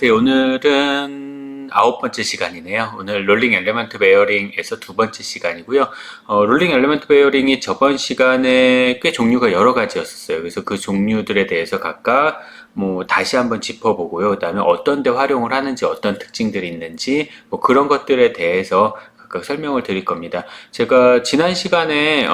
안녕하세요. 오늘은 9번째 시간이네요. 오늘 롤링 엘리먼트 베어링에서 2번째 시간이고요. 롤링 엘리먼트 베어링이 저번 시간에 꽤 종류가 여러 가지였었어요. 그래서 그 종류들에 대해서 각각 다시 한번 짚어보고요. 그 다음에 어떤 데 활용을 하는지, 어떤 특징들이 있는지, 그런 것들에 대해서 각각 설명을 드릴 겁니다. 제가 지난 시간에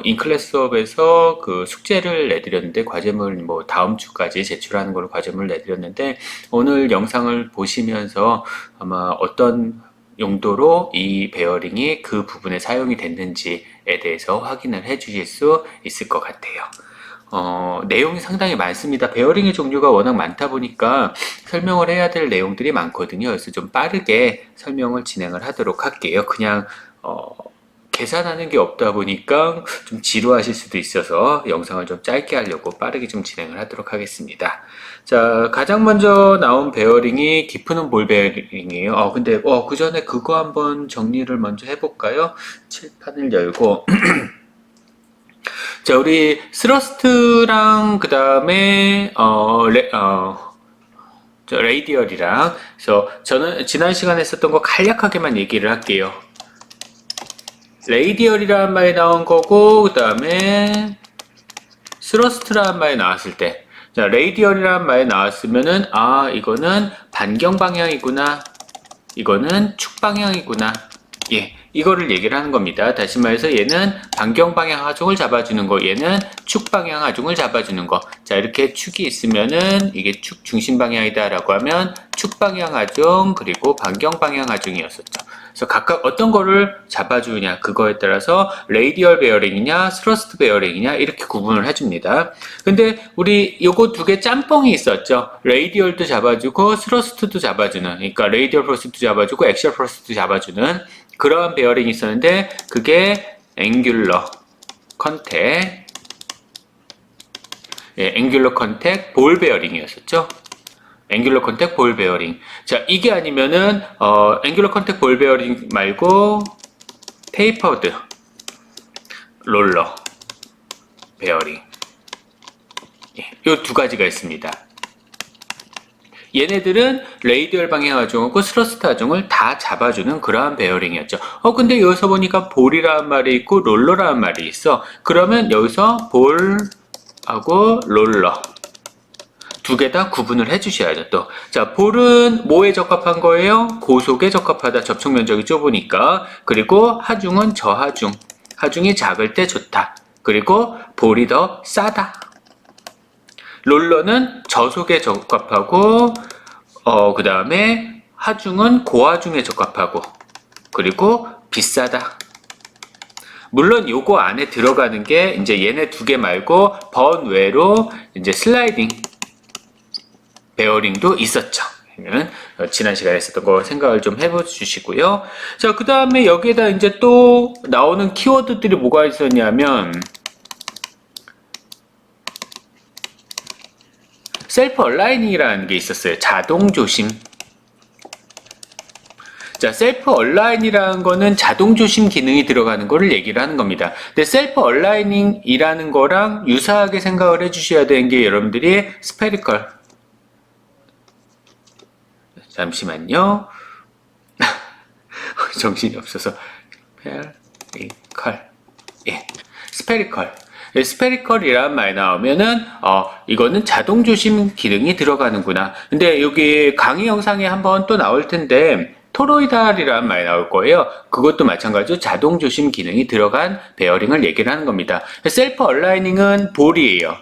인클래스 수업에서 그 숙제를 내드렸는데, 과제물 다음 주까지 제출하는 걸로 과제물을 내드렸는데, 오늘 영상을 보시면서 아마 어떤 용도로 이 베어링이 그 부분에 사용이 됐는지에 대해서 확인을 해 주실 수 있을 것 같아요. 내용이 상당히 많습니다. 베어링의 종류가 워낙 많다 보니까 설명을 해야 될 내용들이 많거든요. 그래서 좀 빠르게 설명을 진행을 하도록 할게요. 그냥 계산하는 게 없다 보니까 좀 지루하실 수도 있어서 영상을 좀 짧게 하려고 빠르게 좀 진행을 하도록 하겠습니다. 자, 가장 먼저 나온 베어링이 디프는 볼 베어링이에요. 근데 그 전에 그거 한번 정리를 먼저 해볼까요? 칠판을 열고 자, 우리 스러스트랑 그 다음에 레이디얼이랑, 그래서 저는 지난 시간에 했었던 거 간략하게만 얘기를 할게요. 레이디얼이라는 말이 나온 거고, 그 다음에 스러스트라는 말이 나왔을 때, 자, 레이디얼이라는 말이 나왔으면은 이거는 반경 방향이구나, 이거는 축 방향이구나, 이거를 얘기를 하는 겁니다. 다시 말해서 얘는 반경 방향 하중을 잡아주는 거, 얘는 축 방향 하중을 잡아주는 거. 자, 이렇게 축이 있으면은 이게 축 중심 방향이다 라고 하면 축 방향 하중 그리고 반경 방향 하중이었었죠. 그래서 각각 어떤 거를 잡아주냐, 그거에 따라서 레이디얼 베어링이냐 스러스트 베어링이냐 이렇게 구분을 해줍니다. 근데 우리 요거 두 개 짬뽕이 있었죠. 레이디얼도 잡아주고 스러스트도 잡아주는, 그러니까 레이디얼 프로스트도 잡아주고 엑시얼 프로스트도 잡아주는 그러한 베어링이 있었는데, 그게 앵귤러 컨택, 앵귤러 컨택 볼 베어링이었었죠. 앵귤러 컨택 볼 베어링. 자, 이게 아니면은 앵귤러 컨택 볼 베어링 말고 테이퍼드 롤러 베어링, 이 두 가지가 있습니다. 얘네들은 레이디얼 방향 하중하고 스러스트 하중을 다 잡아주는 그러한 베어링이었죠. 근데 여기서 보니까 볼이라는 말이 있고 롤러라는 말이 있어. 그러면 여기서 볼하고 롤러 두 개 다 구분을 해 주셔야죠. 또, 자, 볼은 뭐에 적합한 거예요? 고속에 적합하다. 접촉 면적이 좁으니까. 그리고 하중은 저하중, 하중이 작을 때 좋다. 그리고 볼이 더 싸다. 롤러는 저속에 적합하고, 그 다음에 하중은 고하중에 적합하고, 그리고 비싸다. 물론 요거 안에 들어가는 게 이제 얘네 두 개 말고 번외로 이제 슬라이딩 베어링도 있었죠. 지난 시간에 했었던 거 생각을 좀 해보시고요. 자, 그 다음에 여기에다 이제 또 나오는 키워드들이 뭐가 있었냐면, 셀프 얼라이닝이라는 게 있었어요. 자동 조심. 자, 셀프 얼라인이라는 거는 자동 조심 기능이 들어가는 거를 얘기를 하는 겁니다. 근데 셀프 얼라이닝이라는 거랑 유사하게 생각을 해주셔야 되는 게 여러분들이 스페리컬. 잠시만요. 정신이 없어서. 스페리컬. 스페리컬. 스페리컬이란 말 나오면은 이거는 자동 조심 기능이 들어가는구나. 근데 여기 강의 영상에 한번 또 나올 텐데 토로이달이라는 말이 나올 거예요. 그것도 마찬가지로 자동 조심 기능이 들어간 베어링을 얘기를 하는 겁니다. 셀프 얼라이닝은 볼이에요.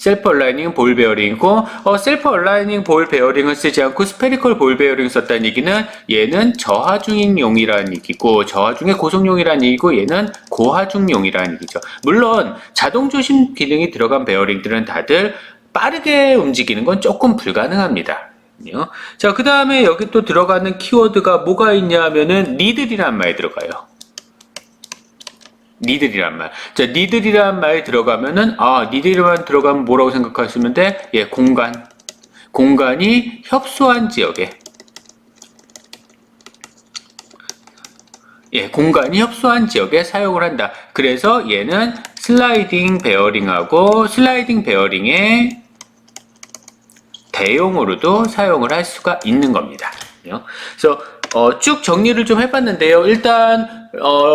셀프 얼라이닝은 볼 베어링이고, 셀프 얼라이닝 볼 베어링을 쓰지 않고 스페리컬 볼 베어링을 썼다는 얘기는 얘는 저하중용이라는 얘기고, 저하중의 고속용이라는 얘기고, 얘는 고하중용이라는 얘기죠. 물론 자동 조심 기능이 들어간 베어링들은 다들 빠르게 움직이는 건 조금 불가능합니다. 자, 그 다음에 여기 또 들어가는 키워드가 뭐가 있냐 하면은 니들이란 말이 들어가요. 니들이란 말. 자, 니들이란 말이 들어가면은, 니들이만 들어가면 뭐라고 생각하시면 돼? 공간. 공간이 협소한 지역에. 공간이 협소한 지역에 사용을 한다. 그래서 얘는 슬라이딩 베어링하고 슬라이딩 베어링의 대용으로도 사용을 할 수가 있는 겁니다. 그래서 쭉 정리를 좀 해봤는데요. 일단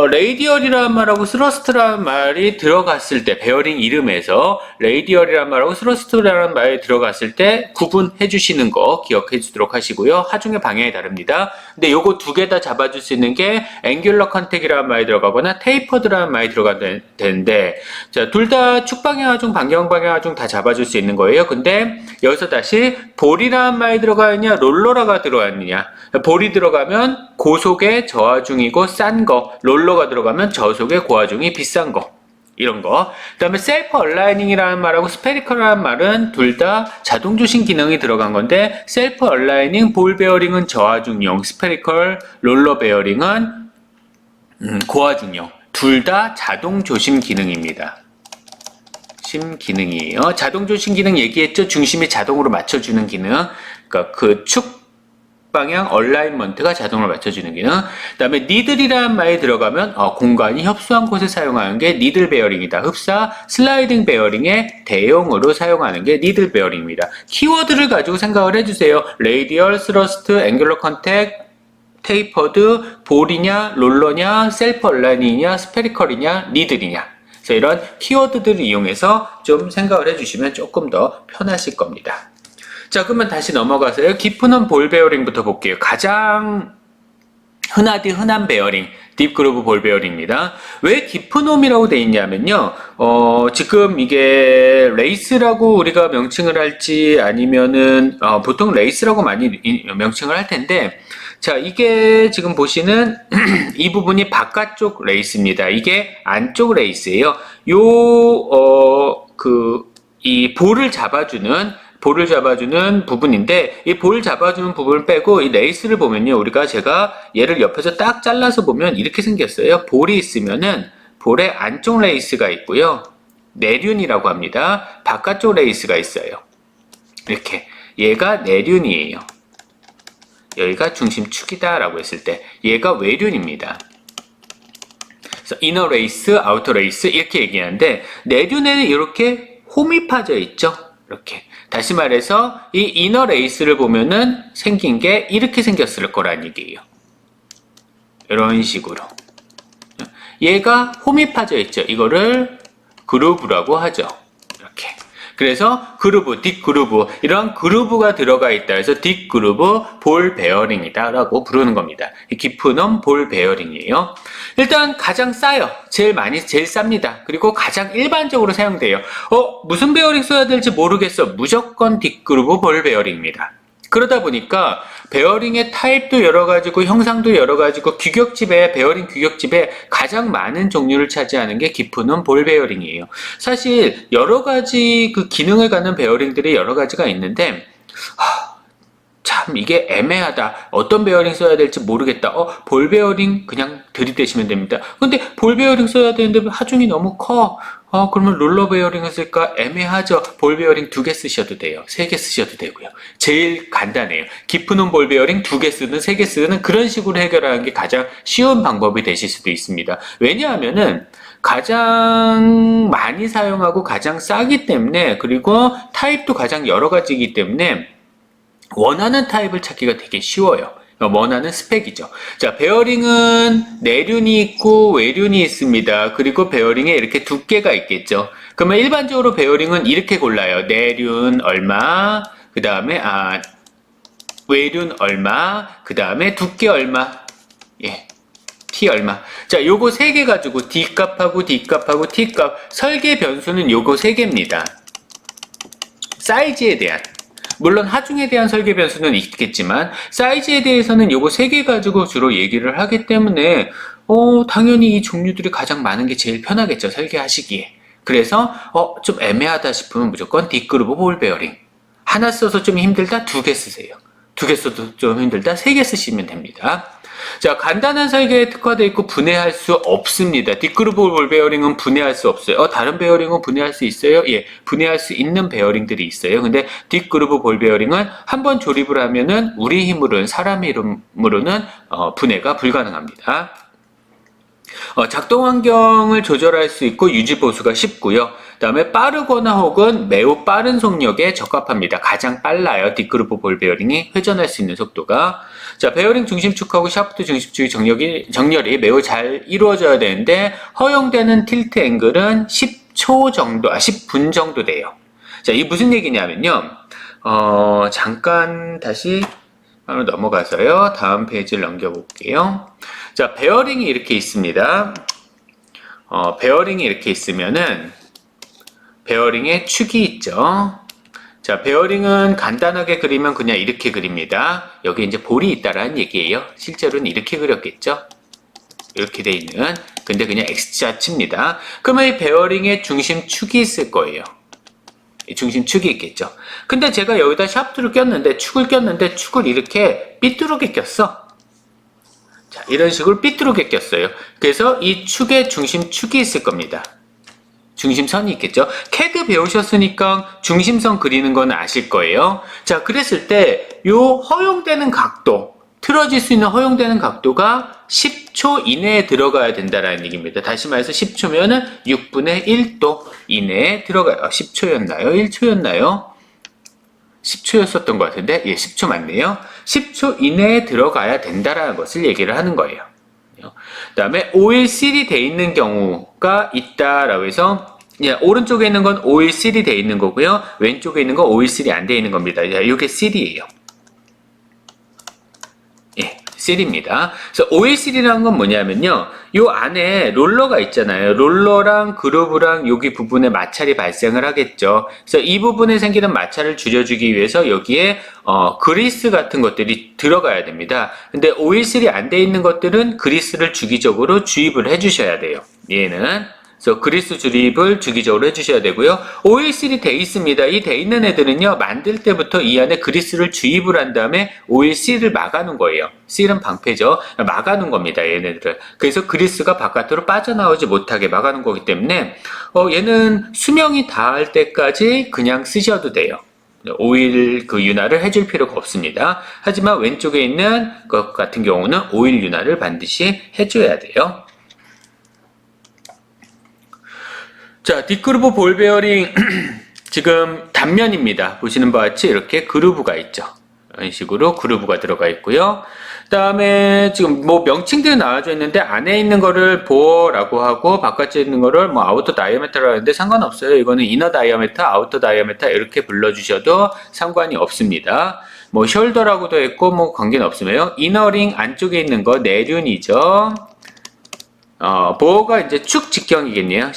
레이디얼이라는 말하고 스러스트라는 말이 들어갔을 때, 베어링 이름에서 레이디얼이라는 말하고 스러스트라는 말이 들어갔을 때 구분해 주시는 거 기억해 주도록 하시고요. 하중의 방향이 다릅니다. 근데 요거 두 개 다 잡아줄 수 있는 게 앵귤러 컨택이라는 말이 들어가거나 테이퍼드라는 말이 들어가는데, 자, 둘 다 축방향 하중, 반경 방향 하중 다 잡아줄 수 있는 거예요. 근데 여기서 다시 볼이라는 말이 들어가느냐, 롤러라가 들어가느냐. 볼이 들어가면 고속의 저하중이고 싼 거, 롤러가 들어가면 저속의 고하중이 비싼 거, 이런 거. 그 다음에 셀프 얼라이닝이라는 말하고 스페리컬이라는 말은 둘 다 자동 조신 기능이 들어간 건데, 셀프 얼라이닝 볼 베어링은 저하중용, 스페리컬 롤러 베어링은 고하중용. 둘 다 자동 조심 기능입니다. 기능이에요. 자동 조신 기능 얘기했죠? 중심이 자동으로 맞춰주는 기능. 그러니까 그 축 방향 얼라인먼트가 자동으로 맞춰주는 기능. 그 다음에 니들이라는 말이 들어가면 공간이 협소한 곳에 사용하는 게 니들 베어링이다. 흡사 슬라이딩 베어링의 대용으로 사용하는 게 니들 베어링입니다. 키워드를 가지고 생각을 해주세요. 레이디얼, 스러스트, 앵귤러 컨택, 테이퍼드, 볼이냐, 롤러냐, 셀프 얼라이닝이냐, 스페리컬이냐, 니들이냐. 그래서 이런 키워드들을 이용해서 좀 생각을 해주시면 조금 더 편하실 겁니다. 자, 그러면 다시 넘어가서요. 깊은 볼 베어링부터 볼게요. 가장 흔한 베어링, 딥그루브 볼 베어링입니다. 왜 깊은 홈이라고 되어 있냐면요. 지금 이게 레이스라고 우리가 명칭을 할지 아니면은 보통 레이스라고 많이 명칭을 할 텐데, 자, 이게 지금 보시는 이 부분이 바깥쪽 레이스입니다. 이게 안쪽 레이스예요. 이 볼을 잡아주는 부분인데, 이 볼 잡아주는 부분을 빼고 이 레이스를 보면요, 제가 얘를 옆에서 딱 잘라서 보면 이렇게 생겼어요. 볼이 있으면은 볼의 안쪽 레이스가 있고요, 내륜이라고 합니다. 바깥쪽 레이스가 있어요. 이렇게 얘가 내륜이에요. 여기가 중심축이다 라고 했을 때 얘가 외륜입니다. 그래서 이너 레이스, 아우터 레이스 이렇게 얘기하는데, 내륜에는 이렇게 홈이 파져 있죠. 이렇게. 다시 말해서 이 이너 레이스를 보면은 생긴 게 이렇게 생겼을 거란 얘기예요. 이런 식으로. 얘가 홈이 파져 있죠. 이거를 그루브라고 하죠. 이렇게. 그래서 그루브, 딥그루브, 이런 그루브가 들어가 있다 해서 딥그루브 볼 베어링이다 라고 부르는 겁니다. 깊은 홈 볼 베어링이에요. 일단 가장 싸요. 제일 쌉니다. 그리고 가장 일반적으로 사용돼요. 무슨 베어링 써야 될지 모르겠어. 무조건 딥그루브 볼 베어링입니다. 그러다 보니까 베어링의 타입도 여러 가지고 형상도 여러 가지고 베어링 규격집에 가장 많은 종류를 차지하는 게 깊은 홈 볼 베어링이에요. 사실 여러 가지 그 기능을 갖는 베어링들이 여러 가지가 있는데, 참 이게 애매하다. 어떤 베어링 써야 될지 모르겠다. 볼 베어링 그냥 들이대시면 됩니다. 근데 볼 베어링 써야 되는데 하중이 너무 커. 그러면 롤러 베어링을 쓸까? 애매하죠. 볼 베어링 2개 쓰셔도 돼요. 3개 쓰셔도 되고요. 제일 간단해요. 깊은 홈 볼 베어링 2개 쓰든 3개 쓰든 그런 식으로 해결하는 게 가장 쉬운 방법이 되실 수도 있습니다. 왜냐하면은 가장 많이 사용하고 가장 싸기 때문에, 그리고 타입도 가장 여러 가지이기 때문에 원하는 타입을 찾기가 되게 쉬워요. 원하는 스펙이죠. 자, 베어링은 내륜이 있고 외륜이 있습니다. 그리고 베어링에 이렇게 두께가 있겠죠. 그러면 일반적으로 베어링은 이렇게 골라요. 내륜 얼마, 그 다음에 외륜 얼마, 그 다음에 두께 얼마, T 얼마. 자, 요거 3개 가지고 D 값하고 D 값하고 T 값, 설계 변수는 요거 3개입니다. 사이즈에 대한, 물론 하중에 대한 설계 변수는 있겠지만 사이즈에 대해서는 요거 3개 가지고 주로 얘기를 하기 때문에 당연히 이 종류들이 가장 많은 게 제일 편하겠죠, 설계하시기에. 그래서 좀 애매하다 싶으면 무조건 딥그루브 볼 베어링. 하나 써서 좀 힘들다? 2개 쓰세요. 2개 써도 좀 힘들다? 3개 쓰시면 됩니다. 자, 간단한 설계에 특화되어 있고 분해할 수 없습니다. 딥그루브 볼 베어링은 분해할 수 없어요. 다른 베어링은 분해할 수 있어요? 예, 분해할 수 있는 베어링들이 있어요. 근데 딥그루브 볼 베어링은 한번 조립을 하면은 우리 힘으로는, 사람 힘으로는 분해가 불가능합니다. 작동 환경을 조절할 수 있고 유지 보수가 쉽고요. 다음에 빠르거나 혹은 매우 빠른 속력에 적합합니다. 가장 빨라요. 뒷그루브 볼 베어링이 회전할 수 있는 속도가. 자, 베어링 중심축하고 샤프트 중심축의 정렬이 매우 잘 이루어져야 되는데 허용되는 틸트 앵글은 10초 정도, 10분 정도 돼요. 자, 이게 무슨 얘기냐면요. 잠깐 다시 바로 넘어가서요. 다음 페이지를 넘겨볼게요. 자, 베어링이 이렇게 있습니다. 베어링이 이렇게 있으면은 베어링에 축이 있죠. 자, 베어링은 간단하게 그리면 그냥 이렇게 그립니다. 여기 이제 볼이 있다라는 얘기예요. 실제로는 이렇게 그렸겠죠. 이렇게 돼 있는. 근데 그냥 X자 칩니다. 그러면 이 베어링에 중심축이 있을 거예요. 중심축이 있겠죠. 근데 제가 여기다 샤프트를 꼈는데, 축을 이렇게 삐뚤게 꼈어. 자, 이런 식으로 삐뚤게 꼈어요. 그래서 이 축에 중심축이 있을 겁니다. 중심선이 있겠죠. CAD 배우셨으니까 중심선 그리는 건 아실 거예요. 자, 그랬을 때 요 허용되는 각도, 틀어질 수 있는 허용되는 각도가 10초 이내에 들어가야 된다라는 얘기입니다. 다시 말해서 10초면은 6분의 1도 이내에 들어가요. 10초였나요? 1초였나요? 10초였었던 것 같은데, 예, 10초 맞네요. 10초 이내에 들어가야 된다라는 것을 얘기를 하는 거예요. 그 다음에 오일실이 돼 있는 경우가 있다라고 해서, 예, 오른쪽에 있는 건 오일실이 돼 있는 거고요. 왼쪽에 있는 건 오일실이 안 돼 있는 겁니다. 이게 실이에요. 예, 실입니다. 그래서 오일실이라는 건 뭐냐면요. 요 안에 롤러가 있잖아요. 롤러랑 그루브랑 여기 부분에 마찰이 발생을 하겠죠. 그래서 이 부분에 생기는 마찰을 줄여주기 위해서 여기에 그리스 같은 것들이 들어가야 됩니다. 근데 오일실이 안 돼 있는 것들은 그리스를 주기적으로 주입을 해주셔야 돼요. 얘는. 그래서 그리스 주입을 주기적으로 해주셔야 되고요. 오일실이 돼 있습니다. 이 돼 있는 애들은요, 만들 때부터 이 안에 그리스를 주입을 한 다음에 오일실을 막아놓은 거예요. 실은 방패죠. 막아놓은 겁니다. 얘네들을. 그래서 그리스가 바깥으로 빠져나오지 못하게 막아놓은 거기 때문에 얘는 수명이 닿을 때까지 그냥 쓰셔도 돼요. 오일 그 윤활을 해줄 필요가 없습니다. 하지만 왼쪽에 있는 것 같은 경우는 오일 윤활을 반드시 해줘야 돼요. 자, 뒷그루브 볼 베어링 지금 단면입니다. 보시는 바와 같이 이렇게 그루브가 있죠. 이런 식으로 그루브가 들어가 있고요. 그 다음에 지금 뭐 명칭들이 나와져 있는데 안에 있는 거를 보어라고 하고 바깥에 있는 거를 뭐 아우터 다이아메터라고 하는데 상관없어요. 이거는 이너 다이아메터, 아우터 다이아메터 이렇게 불러주셔도 상관이 없습니다. 뭐 숄더라고도 했고 뭐 관계는 없으며요. 이너링 안쪽에 있는 거 내륜이죠. 보어가 이제 축 직경이겠네요.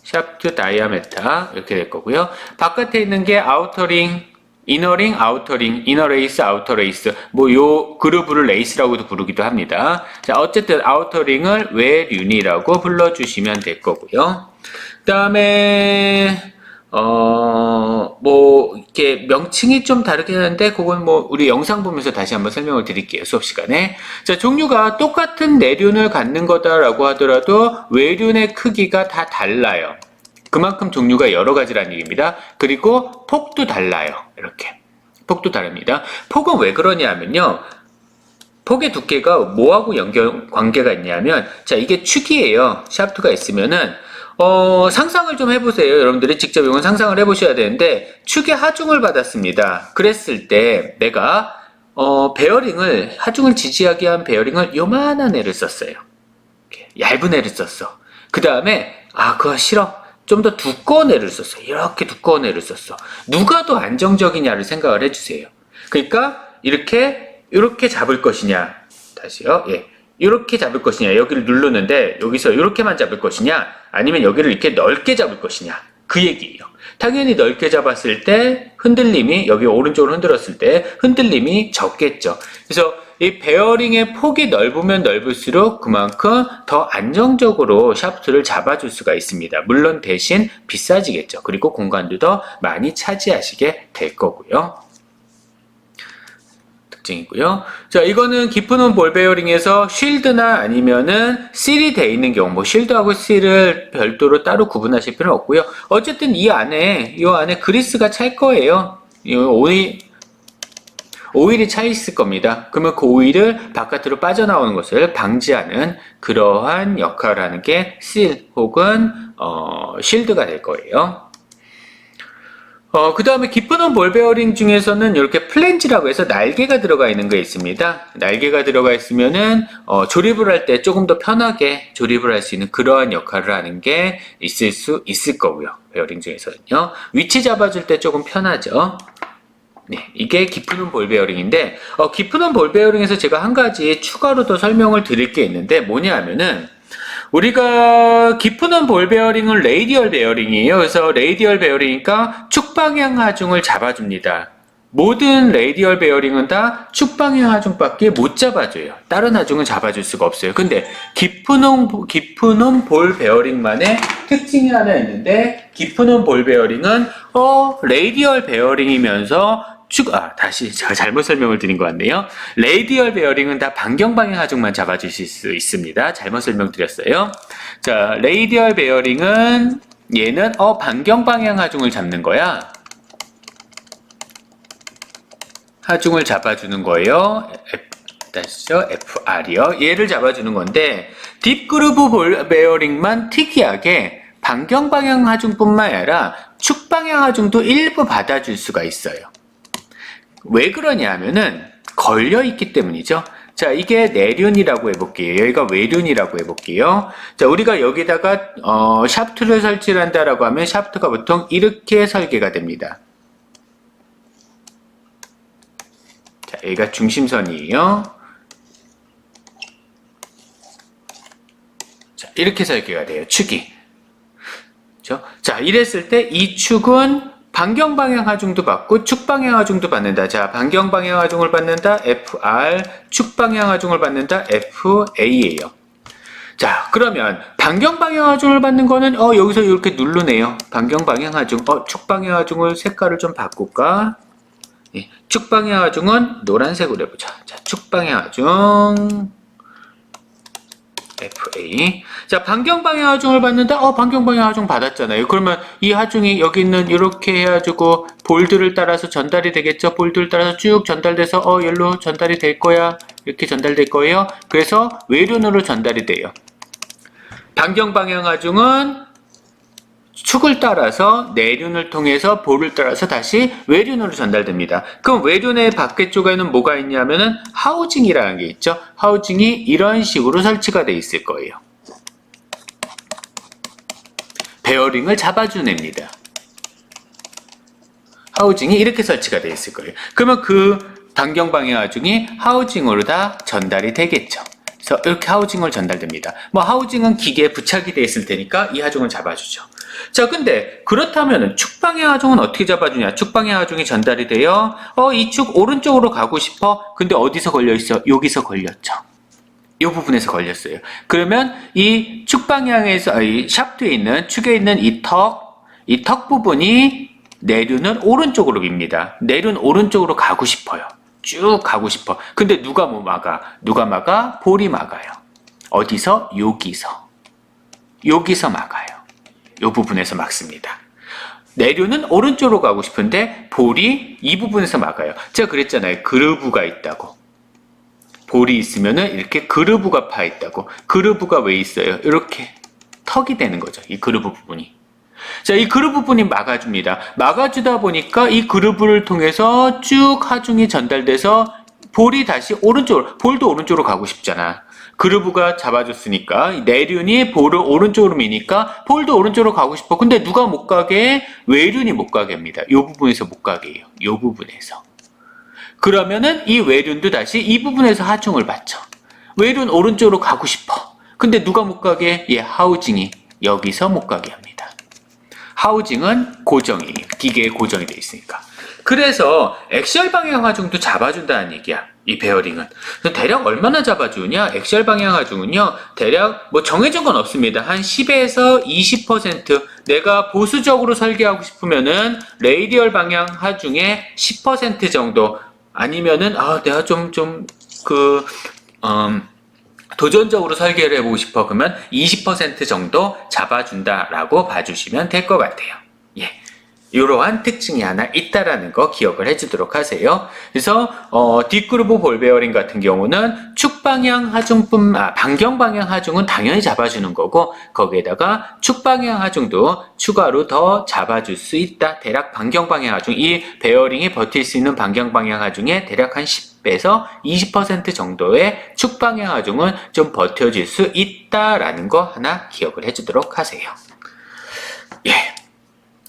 샤프트 다이아메터 이렇게 될 거고요. 바깥에 있는 게 아우터링, 이너링, 아우터링, 이너 레이스, 아우터 레이스. 뭐 요 그루브를 레이스라고도 부르기도 합니다. 자, 어쨌든 아우터링을 외륜이라고 불러주시면 될 거고요. 그다음에 뭐 이렇게 명칭이 좀 다르긴 하는데 그건 뭐 우리 영상 보면서 다시 한번 설명을 드릴게요. 수업 시간에. 자, 종류가 똑같은 내륜을 갖는 거다라고 하더라도 외륜의 크기가 다 달라요. 그만큼 종류가 여러 가지라는 얘기입니다. 그리고 폭도 달라요. 이렇게 폭도 다릅니다. 폭은 왜 그러냐면요. 폭의 두께가 뭐하고 관계가 있냐면, 자, 이게 축이에요. 샤프트가 있으면은 상상을 좀 해보세요. 여러분들이 직접 이건 상상을 해보셔야 되는데, 축에 하중을 받았습니다. 그랬을 때 내가 베어링을, 하중을 지지하게 한 베어링을 요만한 애를 썼어요. 이렇게 얇은 애를 썼어. 그 다음에 그거 싫어. 좀 더 두꺼운 애를 썼어. 이렇게 두꺼운 애를 썼어. 누가 더 안정적이냐를 생각을 해주세요. 그러니까 이렇게 잡을 것이냐. 다시요. 예. 이렇게 잡을 것이냐, 여기를 누르는데 여기서 이렇게만 잡을 것이냐, 아니면 여기를 이렇게 넓게 잡을 것이냐, 그 얘기예요. 당연히 넓게 잡았을 때 흔들림이, 여기 오른쪽으로 흔들었을 때 흔들림이 적겠죠. 그래서 이 베어링의 폭이 넓으면 넓을수록 그만큼 더 안정적으로 샤프트를 잡아줄 수가 있습니다. 물론 대신 비싸지겠죠. 그리고 공간도 더 많이 차지하시게 될 거고요. 특징이고요. 자, 이거는 깊은 볼 베어링에서 쉴드나 아니면은 실이 돼 있는 경우, 뭐 쉴드하고 실을 별도로 따로 구분하실 필요는 없고요. 어쨌든 이 안에 그리스가 찰 거예요. 오일이 차 있을 겁니다. 그러면 그 오일을 바깥으로 빠져나오는 것을 방지하는 그러한 역할을 하는 게 실 혹은 쉴드가 될 거예요. 그 다음에 깊은 볼 베어링 중에서는 이렇게 플랜지라고 해서 날개가 들어가 있는 게 있습니다. 날개가 들어가 있으면은, 조립을 할 때 조금 더 편하게 조립을 할 수 있는 그러한 역할을 하는 게 있을 수 있을 거고요. 베어링 중에서는요. 위치 잡아줄 때 조금 편하죠. 네, 이게 깊은 볼 베어링인데, 깊은 볼 베어링에서 제가 한 가지 추가로 더 설명을 드릴 게 있는데, 뭐냐 하면은, 우리가 깊은 볼 베어링은 레이디얼 베어링이에요. 그래서 레이디얼 베어링이니까 축방향 하중을 잡아줍니다. 모든 레이디얼 베어링은 다 축방향 하중밖에 못 잡아줘요. 다른 하중은 잡아줄 수가 없어요. 근데 깊은 볼 베어링만의 특징이 하나 있는데, 깊은 볼 베어링은 레이디얼 베어링이면서 다시 제가 잘못 설명을 드린 것 같네요. 레이디얼 베어링은 다 반경 방향 하중만 잡아주실 수 있습니다. 잘못 설명드렸어요. 자, 레이디얼 베어링은 얘는 반경 방향 하중을 잡는 거야. 하중을 잡아주는 거예요. FR이요. 얘를 잡아주는 건데 딥그루브 볼 베어링만 특이하게 반경 방향 하중뿐만 아니라 축 방향 하중도 일부 받아줄 수가 있어요. 왜 그러냐 하면은 걸려있기 때문이죠. 자, 이게 내륜이라고 해볼게요. 여기가 외륜이라고 해볼게요. 자, 우리가 여기다가 샤프트를 설치를 한다라고 하면 샤프트가 보통 이렇게 설계가 됩니다. 자, 여기가 중심선이에요. 자, 이렇게 설계가 돼요. 축이. 그렇죠? 자, 이랬을 때 이 축은 반경 방향 하중도 받고 축 방향 하중도 받는다. 자, 반경 방향 하중을 받는다. FR, 축 방향 하중을 받는다. FA예요. 자, 그러면 반경 방향 하중을 받는 거는 여기서 이렇게 누르네요. 반경 방향 하중. 축 방향 하중을 색깔을 좀 바꿀까? 예, 축 방향 하중은 노란색으로 해보자. 자, 축 방향 하중. FA. 자, 반경 방향 하중을 받는다? 반경 방향 하중 받았잖아요. 그러면 이 하중이 여기 있는 이렇게 해가지고 볼드를 따라서 전달이 되겠죠? 볼드를 따라서 쭉 전달돼서 여기로 전달이 될 거야. 이렇게 전달될 거예요. 그래서 외륜으로 전달이 돼요. 반경 방향 하중은 축을 따라서 내륜을 통해서 볼을 따라서 다시 외륜으로 전달됩니다. 그럼 외륜의 밖에 쪽에는 뭐가 있냐면은 하우징이라는 게 있죠. 하우징이 이런 식으로 설치가 돼 있을 거예요. 베어링을 잡아준 애입니다. 하우징이 이렇게 설치가 돼 있을 거예요. 그러면 그 반경 방향 하중이 하우징으로 다 전달이 되겠죠. 그래서 이렇게 하우징을 전달됩니다. 뭐 하우징은 기계에 부착이 돼 있을 테니까 이 하중을 잡아주죠. 자, 근데 그렇다면은 축 방향 하중은 어떻게 잡아주냐? 축 방향 하중이 전달이 돼요. 이 축 오른쪽으로 가고 싶어. 근데 어디서 걸려 있어? 여기서 걸렸죠. 이 부분에서 걸렸어요. 그러면 이 축 방향에서 이 샤프트에 있는 축에 있는 이 턱 부분이 내륜을 오른쪽으로 밉니다. 내륜 오른쪽으로 가고 싶어요. 쭉 가고 싶어. 근데 누가 막아? 누가 막아? 볼이 막아요. 어디서? 여기서 막아요. 이 부분에서 막습니다. 내륜은 오른쪽으로 가고 싶은데 볼이 이 부분에서 막아요. 제가 그랬잖아요. 그루브가 있다고. 볼이 있으면은 이렇게 그루브가 파 있다고. 그루브가 왜 있어요? 이렇게 턱이 되는 거죠. 이 그루브 부분이. 자, 이 그루브 부분이 막아줍니다. 막아주다 보니까 이 그루브를 통해서 쭉 하중이 전달돼서 볼이 다시 오른쪽으로, 볼도 오른쪽으로 가고 싶잖아. 그루브가 잡아줬으니까 내륜이 볼을 오른쪽으로 미니까 볼도 오른쪽으로 가고 싶어. 근데 누가 못 가게? 외륜이 못 가게 합니다. 이 부분에서 못 가게 해요. 이 부분에서. 그러면은 이 외륜도 다시 이 부분에서 하중을 받죠. 외륜 오른쪽으로 가고 싶어. 근데 누가 못 가게? 하우징이 여기서 못 가게 합니다. 하우징은 고정이에요. 기계에 고정이 되어 있으니까. 그래서 엑시얼 방향 하중도 잡아준다는 얘기야. 이 베어링은. 대략 얼마나 잡아주냐? 엑시얼 방향 하중은요. 대략 뭐 정해진 건 없습니다. 한 10에서 20% 내가 보수적으로 설계하고 싶으면은 레이디얼 방향 하중의 10% 정도 아니면은 내가 도전적으로 설계를 해보고 싶어. 그러면 20% 정도 잡아준다라고 봐주시면 될 것 같아요. 예. 이러한 특징이 하나 있다라는 거 기억을 해주도록 하세요. 그래서 뒷그루브 볼 베어링 같은 경우는 축방향 하중뿐 반경 방향 하중은 당연히 잡아주는 거고 거기에다가 축방향 하중도 추가로 더 잡아줄 수 있다. 대략 반경 방향 하중 이 베어링이 버틸 수 있는 반경 방향 하중에 대략 한 10에서 20% 정도의 축방향 하중은 좀 버텨줄 수 있다라는 거 하나 기억을 해주도록 하세요. 예.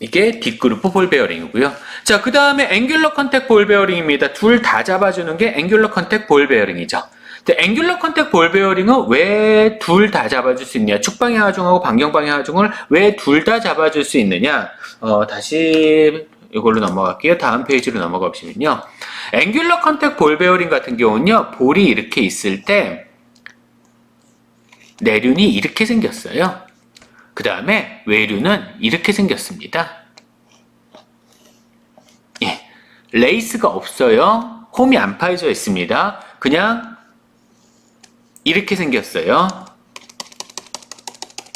이게 뒷그루프 볼 베어링이고요. 자, 그 다음에 앵귤러 컨택 볼 베어링입니다. 둘 다 잡아주는 게 앵귤러 컨택 볼 베어링이죠. 근데 앵귤러 컨택 볼 베어링은 왜 둘 다 잡아줄 수 있냐? 축방향 하중하고 반경방향 하중을 왜 둘 다 잡아줄 수 있느냐? 다시 이걸로 넘어갈게요. 다음 페이지로 넘어가 보시면요. 앵귤러 컨택 볼 베어링 같은 경우는요. 볼이 이렇게 있을 때 내륜이 이렇게 생겼어요. 그 다음에 외륜은 이렇게 생겼습니다. 예, 레이스가 없어요. 홈이 안 파여져 있습니다. 그냥 이렇게 생겼어요.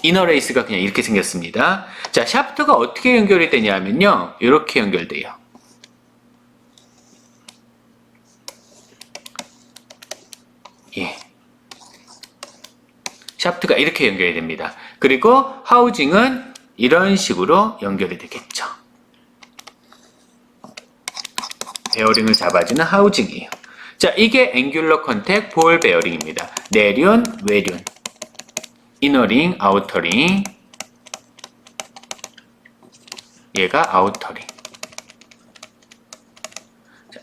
이너 레이스가 그냥 이렇게 생겼습니다. 자, 샤프트가 어떻게 연결이 되냐면요. 이렇게 연결돼요. 예. 샤프트가 이렇게 연결이 됩니다. 그리고 하우징은 이런 식으로 연결이 되겠죠. 베어링을 잡아주는 하우징이에요. 자, 이게 앵귤러 컨택 볼 베어링입니다. 내륜, 외륜, 이너링, 아우터링, 얘가 아우터링.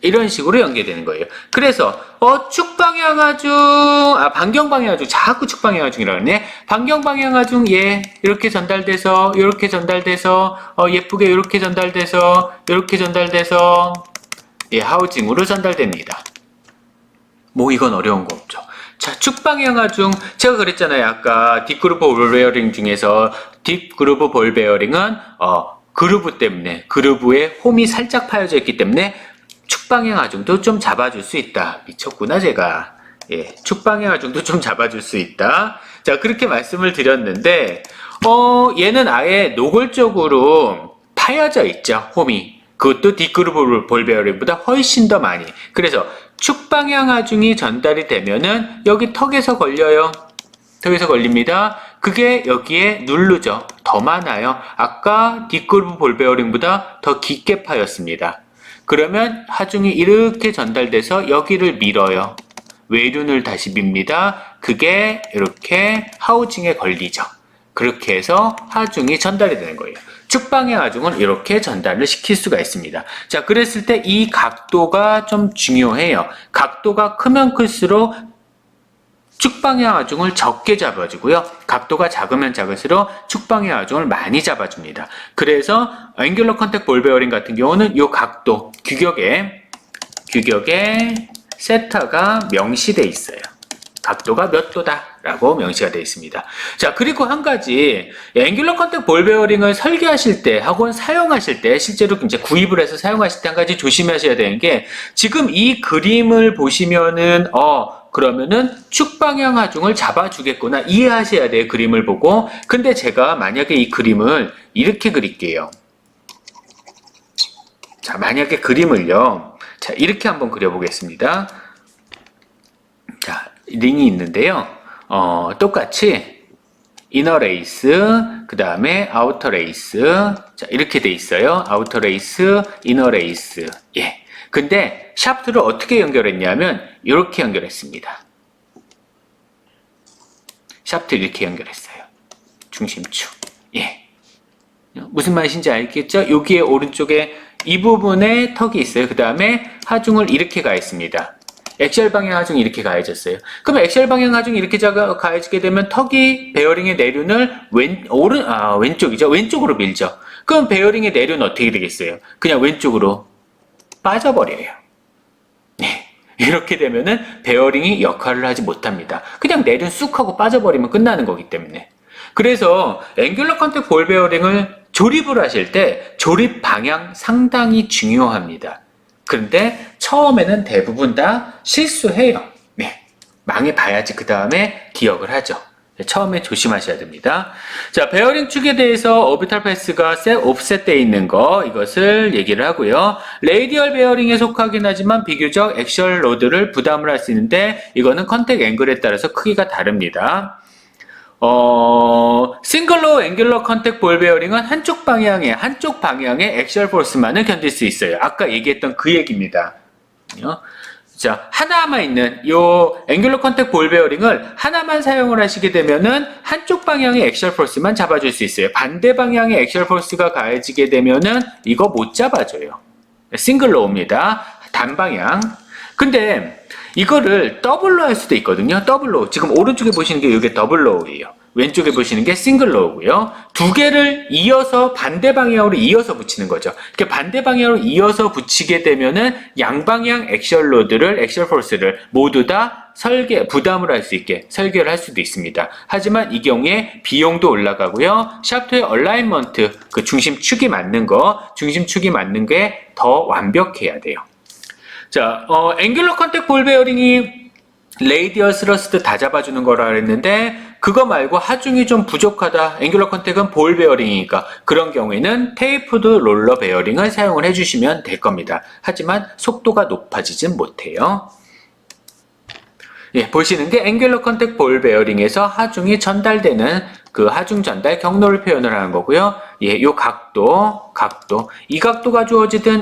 이런 식으로 연결되는 거예요. 그래서 축방향 하중, 반경방향 하중, 자꾸 축방향 하중이라고 그러네. 반경방향 하중 이렇게 전달돼서 이렇게 전달돼서 예쁘게 이렇게 전달돼서 이렇게 전달돼서 하우징으로 전달됩니다. 뭐 이건 어려운 거 없죠. 자, 축방향 하중 제가 그랬잖아요. 아까 뒷그루브 볼 베어링 중에서 뒷그루브 볼 베어링은 그루브 때문에 그루브에 홈이 살짝 파여져 있기 때문에 축방향 하중도 좀 잡아줄 수 있다. 미쳤구나 제가. 예, 축방향 하중도 좀 잡아줄 수 있다. 자, 그렇게 말씀을 드렸는데 얘는 아예 노골적으로 파여져 있죠. 홈이. 그것도 뒷그루브 볼 베어링보다 훨씬 더 많이. 그래서 축방향 하중이 전달이 되면은 여기 턱에서 걸려요. 턱에서 걸립니다. 그게 여기에 누르죠. 더 많아요. 아까 뒷그루브 볼 베어링보다 더 깊게 파였습니다. 그러면 하중이 이렇게 전달돼서 여기를 밀어요. 외륜을 다시 밉니다. 그게 이렇게 하우징에 걸리죠. 그렇게 해서 하중이 전달이 되는 거예요. 축방향 하중은 이렇게 전달을 시킬 수가 있습니다. 자, 그랬을 때 이 각도가 좀 중요해요. 각도가 크면 클수록 축방향 하중을 적게 잡아주고요. 각도가 작으면 작을수록 축방향 하중을 많이 잡아줍니다. 그래서 앵귤러 컨택 볼 베어링 같은 경우는 이 각도, 규격에 세타가 명시되어 있어요. 각도가 몇 도다 라고 명시가 되어 있습니다. 자, 그리고 한 가지 앵귤러 컨택 볼 베어링을 설계하실 때 혹은 사용하실 때 실제로 이제 구입을 해서 사용하실 때 한 가지 조심하셔야 되는 게 지금 이 그림을 보시면은 그러면은 축방향 하중을 잡아주겠구나 이해하셔야 돼요. 그림을 보고. 근데 제가 만약에 이 그림을 이렇게 그릴게요. 자, 만약에 그림을요. 자, 이렇게 한번 그려보겠습니다. 자, 링이 있는데요. 똑같이 이너 레이스, 그 다음에 아우터 레이스. 자, 이렇게 돼 있어요. 아우터 레이스, 이너 레이스. 예. 근데 샤프트를 어떻게 연결했냐면 이렇게 연결했습니다. 샤프트를 이렇게 연결했어요. 중심축. 예. 무슨 말인지 알겠죠? 여기에 오른쪽에 이 부분에 턱이 있어요. 그 다음에 하중을 이렇게 가했습니다. 엑셀 방향 하중이 이렇게 가해졌어요. 그럼 엑셀 방향 하중이 이렇게 가해지게 되면 턱이 베어링의 내륜을 왼쪽이죠. 왼쪽으로 밀죠. 그럼 베어링의 내륜은 어떻게 되겠어요? 그냥 왼쪽으로 빠져버려요. 네. 이렇게 되면은 베어링이 역할을 하지 못합니다. 그냥 내륜 쑥 하고 빠져버리면 끝나는 거기 때문에. 그래서 앵귤러 컨택 볼 베어링을 조립을 하실 때 조립 방향 상당히 중요합니다. 그런데 처음에는 대부분 다 실수해요. 네. 망해봐야지 그 다음에 기억을 하죠. 처음에 조심하셔야 됩니다. 자, 베어링 축에 대해서 오비탈 패스가 옵셋되어 있는 거, 이것을 얘기를 하고요. 레이디얼 베어링에 속하긴 하지만 비교적 액션 로드를 부담을 할 수 있는데 이거는 컨택 앵글에 따라서 크기가 다릅니다. 싱글로 앵귤러 컨택 볼 베어링은 한쪽 방향의 액션 포스만을 견딜 수 있어요. 아까 얘기했던 그 얘기입니다. 자, 하나만 있는 요 앵귤러 컨택 볼 베어링을 하나만 사용을 하시게 되면은 한쪽 방향의 액션 포스만 잡아줄 수 있어요. 반대 방향의 액션 포스가 가해지게 되면은 이거 못 잡아줘요. 싱글로우입니다. 단방향. 근데 이거를 더블로 할 수도 있거든요. 더블로. 지금 오른쪽에 보시는 게 이게 더블로우예요. 왼쪽에 보시는 게 싱글로우고요. 두 개를 이어서 반대 방향으로 이어서 붙이는 거죠. 이렇게 반대 방향으로 이어서 붙이게 되면은 양방향 액션 로드를, 액션 포스를 모두 다 부담을 할 수 있게 설계를 할 수도 있습니다. 하지만 이 경우에 비용도 올라가고요. 샤프트의 얼라인먼트, 그 중심축이 맞는 게 더 완벽해야 돼요. 자, 앵귤러 컨택 볼 베어링이 레이디얼 스러스트 다 잡아주는 거라 그랬는데 그거 말고 하중이 좀 부족하다. 앵귤러 컨택은 볼 베어링이니까 그런 경우에는 테이프드 롤러 베어링을 사용을 해주시면 될 겁니다. 하지만 속도가 높아지진 못해요. 예, 보시는 게 앵귤러 컨택 볼 베어링에서 하중이 전달되는 그 하중 전달 경로를 표현을 하는 거고요. 예, 요 각도, 이 각도가 주어지든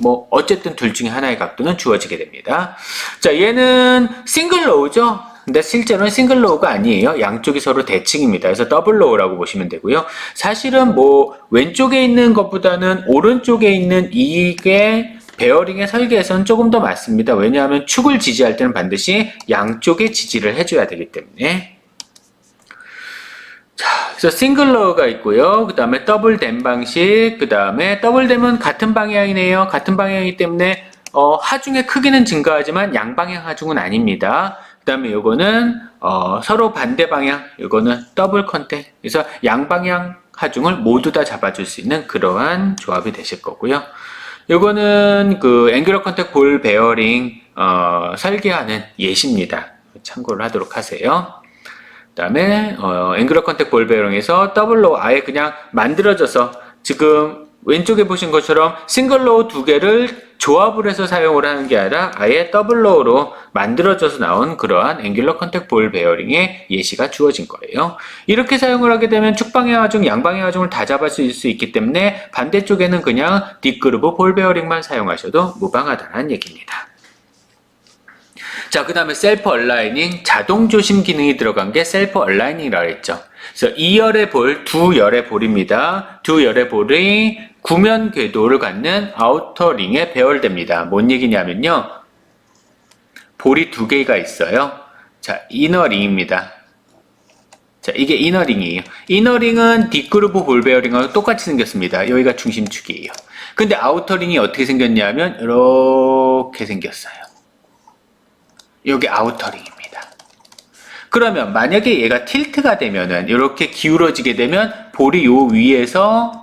뭐 어쨌든 둘 중에 하나의 각도는 주어지게 됩니다. 자, 얘는 싱글 로우죠. 근데 실제로는 싱글 로우가 아니에요. 양쪽이 서로 대칭입니다. 그래서 더블 로우라고 보시면 되고요. 사실은 뭐 왼쪽에 있는 것보다는 오른쪽에 있는 이게 베어링의 설계에서는 조금 더 맞습니다. 왜냐하면 축을 지지할 때는 반드시 양쪽에 지지를 해줘야 되기 때문에. 자, 그래서 싱글러가 있고요. 그 다음에 더블댐 방식, 그 다음에 더블댐은 같은 방향이네요. 같은 방향이기 때문에 하중의 크기는 증가하지만 양방향 하중은 아닙니다. 그 다음에 요거는 서로 반대 방향, 요거는 더블 컨택. 그래서 양방향 하중을 모두 다 잡아줄 수 있는 그러한 조합이 되실 거고요. 요거는 그 앵귤러 컨택 볼 베어링 설계하는 예시입니다. 참고를 하도록 하세요. 그 다음에 앵귤러 컨택 볼 베어링에서 더블로우 아예 그냥 만들어져서 지금 왼쪽에 보신 것처럼 싱글로우 두 개를 조합을 해서 사용을 하는 게 아니라 아예 더블로우로 만들어져서 나온 그러한 앵귤러 컨택 볼 베어링의 예시가 주어진 거예요. 이렇게 사용을 하게 되면 축방향 하중, 양방향 하중을 다 잡을 수 있기 때문에 반대쪽에는 그냥 뒷그루브 볼 베어링만 사용하셔도 무방하다는 얘기입니다. 자, 그 다음에 셀프 얼라이닝, 자동 조심 기능이 들어간 게 셀프 얼라이닝이라고 했죠. 그래서 2열의 볼, 2열의 볼입니다. 2열의 볼이 구면 궤도를 갖는 아우터 링에 배열됩니다. 뭔 얘기냐면요. 볼이 두 개가 있어요. 자, 이너 링입니다. 자, 이게 이너 링이에요. 이너 링은 뒷그루브 볼 베어링하고 똑같이 생겼습니다. 여기가 중심축이에요. 근데 아우터 링이 어떻게 생겼냐면 이렇게 생겼어요. 여기 아우터링입니다. 그러면 만약에 얘가 틸트가 되면은 이렇게 기울어지게 되면 볼이 요 위에서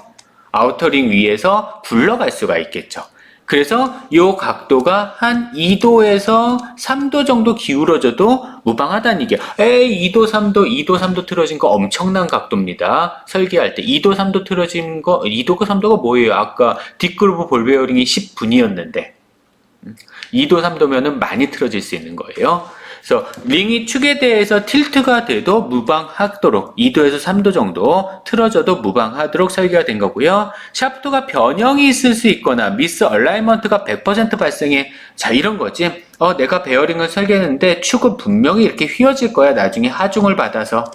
아우터링 위에서 굴러갈 수가 있겠죠. 그래서 요 각도가 한 2도에서 3도 정도 기울어져도 무방하다는 얘기예요. 2도, 3도 틀어진 거 엄청난 각도입니다. 설계할 때 2도, 3도 틀어진 거, 2도가 3도가 뭐예요? 아까 뒷그루브 볼 베어링이 10분이었는데 2도, 3도면은 많이 틀어질 수 있는 거예요. 그래서 링이 축에 대해서 틸트가 돼도 무방하도록 2도에서 3도 정도 틀어져도 무방하도록 설계가 된 거고요. 샤프트가 변형이 있을 수 있거나 미스 얼라이먼트가 100% 발생해. 자, 이런 거지. 내가 베어링을 설계했는데 축은 분명히 이렇게 휘어질 거야. 나중에 하중을 받아서.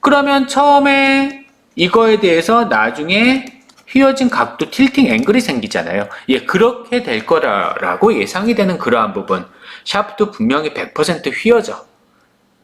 그러면 처음에 이거에 대해서 나중에 휘어진 각도 틸팅 앵글이 생기잖아요. 예, 그렇게 될 거라고 예상이 되는 그러한 부분. 샤프트 분명히 100% 휘어져.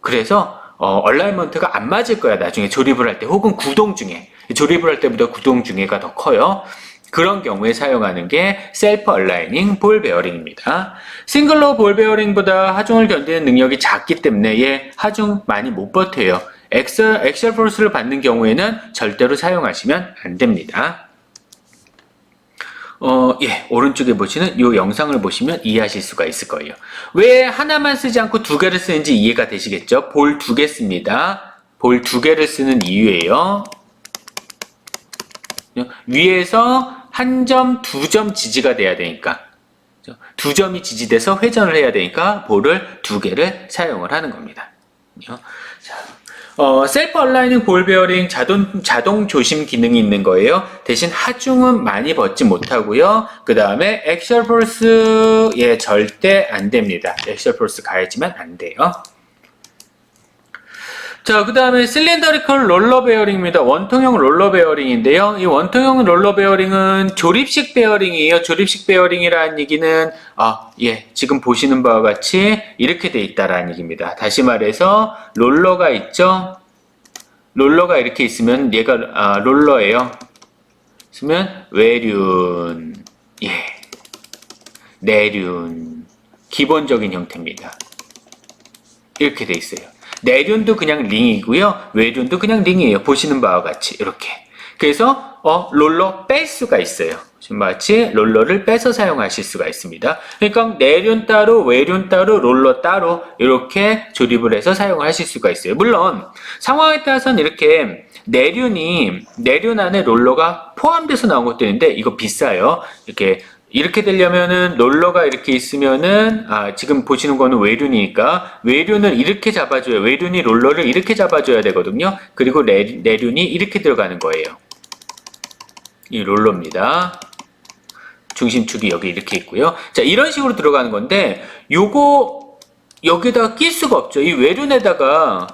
그래서 얼라이먼트가 안 맞을 거야. 나중에 조립을 할 때 혹은 구동 중에. 조립을 할 때보다 구동 중에가 더 커요. 그런 경우에 사용하는 게 셀프 얼라이닝 볼 베어링입니다. 싱글로 볼 베어링보다 하중을 견디는 능력이 작기 때문에 얘 하중 많이 못 버텨요. 엑셀 포스를 받는 경우에는 절대로 사용하시면 안 됩니다. 예, 오른쪽에 보시는 이 영상을 보시면 이해하실 수가 있을 거예요. 왜 하나만 쓰지 않고 두 개를 쓰는지 이해가 되시겠죠? 볼 두 개 씁니다. 볼 두 개를 쓰는 이유예요. 위에서 한 점, 두 점 지지가 돼야 되니까. 두 점이 지지돼서 회전을 해야 되니까 볼을 두 개를 사용을 하는 겁니다. 셀프 얼라이닝 볼 베어링 자동 조심 기능이 있는 거예요. 대신 하중은 많이 벗지 못하고요. 그 다음에 액셜 폴스 예 절대 안 됩니다. 액셜 폴스 가야지만 안 돼요. 자, 그 다음에 실린더리컬 롤러 베어링입니다. 원통형 롤러 베어링인데요. 이 원통형 롤러 베어링은 조립식 베어링이에요. 조립식 베어링이라는 얘기는 예, 지금 보시는 바와 같이 이렇게 돼 있다라는 얘기입니다. 다시 말해서 롤러가 있죠. 롤러가 이렇게 있으면 얘가 롤러예요. 있으면 외륜, 예, 내륜, 기본적인 형태입니다. 이렇게 돼 있어요. 내륜도 그냥 링이고요. 외륜도 그냥 링이에요. 보시는 바와 같이 이렇게. 그래서 롤러 뺄 수가 있어요. 지금 마치 롤러를 빼서 사용하실 수가 있습니다. 그러니까 내륜 따로, 외륜 따로, 롤러 따로 이렇게 조립을 해서 사용을 하실 수가 있어요. 물론 상황에 따라서는 이렇게 내륜 안에 롤러가 포함돼서 나온 것도 있는데 이거 비싸요. 이렇게 되려면은 롤러가 이렇게 있으면은 지금 보시는 거는 외륜이니까 외륜을 이렇게 잡아줘요. 외륜이 롤러를 이렇게 잡아줘야 되거든요. 그리고 내륜이 이렇게 들어가는 거예요. 이 롤러입니다. 중심축이 여기 이렇게 있고요. 자, 이런 식으로 들어가는 건데 요거 여기다가 낄 수가 없죠. 이 외륜에다가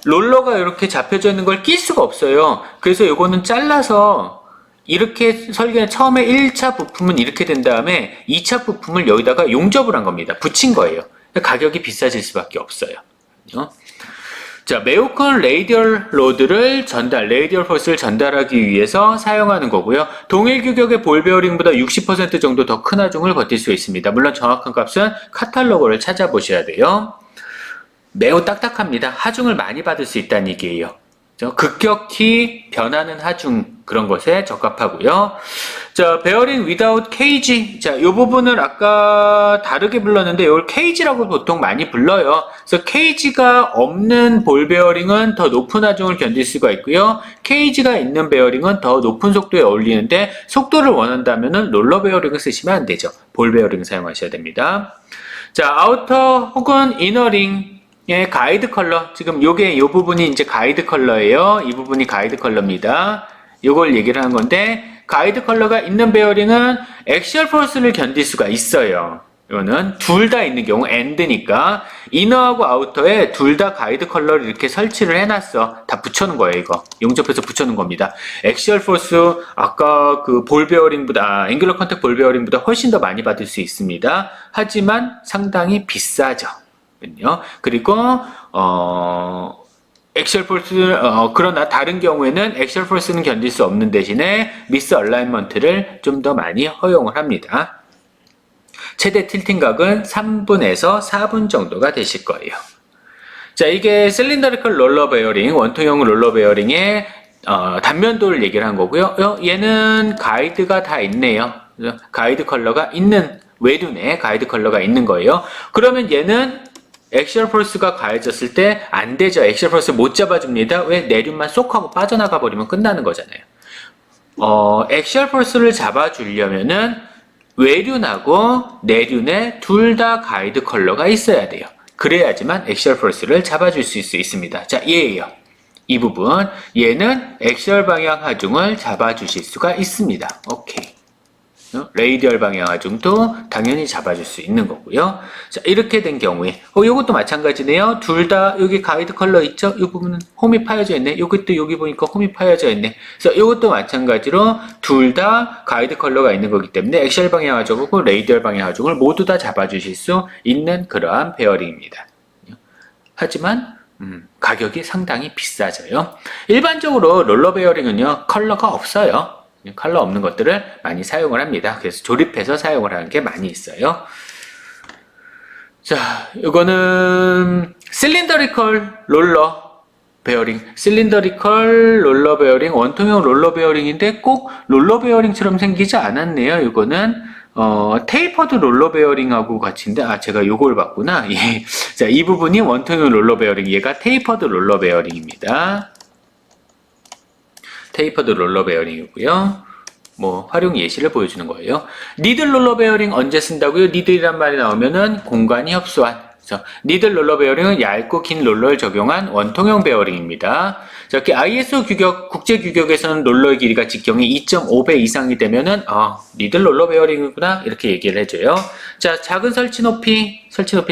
롤러가 이렇게 잡혀져 있는 걸 낄 수가 없어요. 그래서 요거는 잘라서 이렇게 설계는 처음에 1차 부품은 이렇게 된 다음에 2차 부품을 여기다가 용접을 한 겁니다. 붙인 거예요. 가격이 비싸질 수밖에 없어요. 자, 매우 큰 레이디얼 로드를 레이디얼 포스를 전달하기 위해서 사용하는 거고요. 동일 규격의 볼 베어링보다 60% 정도 더 큰 하중을 버틸 수 있습니다. 물론 정확한 값은 카탈로그를 찾아보셔야 돼요. 매우 딱딱합니다. 하중을 많이 받을 수 있다는 얘기예요. 급격히 변하는 하중 그런 것에 적합하고요. 자, 베어링 without cage. 자, 이 부분을 아까 다르게 불렀는데 이걸 cage라고 보통 많이 불러요. 그래서 cage가 없는 볼 베어링은 더 높은 하중을 견딜 수가 있고요. cage가 있는 베어링은 더 높은 속도에 어울리는데 속도를 원한다면은 롤러 베어링을 쓰시면 안 되죠. 볼 베어링 사용하셔야 됩니다. 자, 아우터 혹은 이너링 예, 가이드 컬러. 지금 요 부분이 이제 가이드 컬러예요. 이 부분이 가이드 컬러입니다. 요걸 얘기를 하는 건데, 가이드 컬러가 있는 베어링은 액시얼 포스를 견딜 수가 있어요. 이거는 둘 다 있는 경우, 엔드니까. 이너하고 아우터에 둘 다 가이드 컬러를 이렇게 설치를 해놨어. 다 붙여놓은 거예요, 이거. 용접해서 붙여놓은 겁니다. 액시얼 포스, 아까 그 볼 베어링보다, 앵귤러 컨택 볼 베어링보다 훨씬 더 많이 받을 수 있습니다. 하지만 상당히 비싸죠. 그리고 액셜 폴스 그러나 다른 경우에는 액셜 폴스는 견딜 수 없는 대신에 미스 얼라인먼트를 좀 더 많이 허용을 합니다. 최대 틸팅각은 3분에서 4분 정도가 되실 거예요. 자, 이게 실린더리컬 롤러 베어링, 원통형 롤러 베어링의 단면도를 얘기를 한 거고요. 얘는 가이드가 다 있네요. 가이드 컬러가 있는 외륜에 가이드 컬러가 있는 거예요. 그러면 얘는 액시얼 폴스가 가해졌을 때 안 되죠. 액시얼 폴스 못 잡아줍니다. 왜? 내륜만 쏙 하고 빠져나가 버리면 끝나는 거잖아요. 액시얼 폴스를 잡아주려면은 외륜하고 내륜에 둘 다 가이드 컬러가 있어야 돼요. 그래야지만 액시얼 폴스를 잡아줄 수 있습니다. 자, 얘예요. 이 부분. 얘는 액시얼 방향 하중을 잡아주실 수가 있습니다. 오케이. 레이디얼 방향 하중도 당연히 잡아줄 수 있는 거고요. 자, 이렇게 된 경우에 이것도 마찬가지네요. 둘 다 여기 가이드 컬러 있죠? 이 부분은 홈이 파여져 있네. 이것도 여기 보니까 홈이 파여져 있네. 그래서 이것도 마찬가지로 둘 다 가이드 컬러가 있는 거기 때문에 액시얼 방향 하중하고 레이디얼 방향 하중을 모두 다 잡아주실 수 있는 그러한 베어링입니다. 하지만 가격이 상당히 비싸져요. 일반적으로 롤러 베어링은요, 컬러가 없어요. 컬러 없는 것들을 많이 사용을 합니다. 그래서 조립해서 사용을 하는 게 많이 있어요. 자, 이거는 실린더리컬 롤러 베어링, 실린더리컬 롤러 베어링, 원통형 롤러 베어링인데 꼭 롤러 베어링처럼 생기지 않았네요. 이거는 테이퍼드 롤러 베어링하고 같이인데, 제가 요걸 봤구나. 예. 자, 이 부분이 원통형 롤러 베어링, 얘가 테이퍼드 롤러 베어링입니다. 테이퍼드 롤러 베어링이고요. 뭐 활용 예시를 보여주는 거예요. 니들 롤러 베어링 언제 쓴다고요? 니들이란 말이 나오면은 공간이 협소한. 그래서 니들 롤러 베어링은 얇고 긴 롤러를 적용한 원통형 베어링입니다. 자, 이렇게 ISO 규격, 국제 규격에서는 롤러의 길이가 직경이 2.5배 이상이 되면은 니들 롤러 베어링이구나 이렇게 얘기를 해줘요. 자, 작은 설치 높이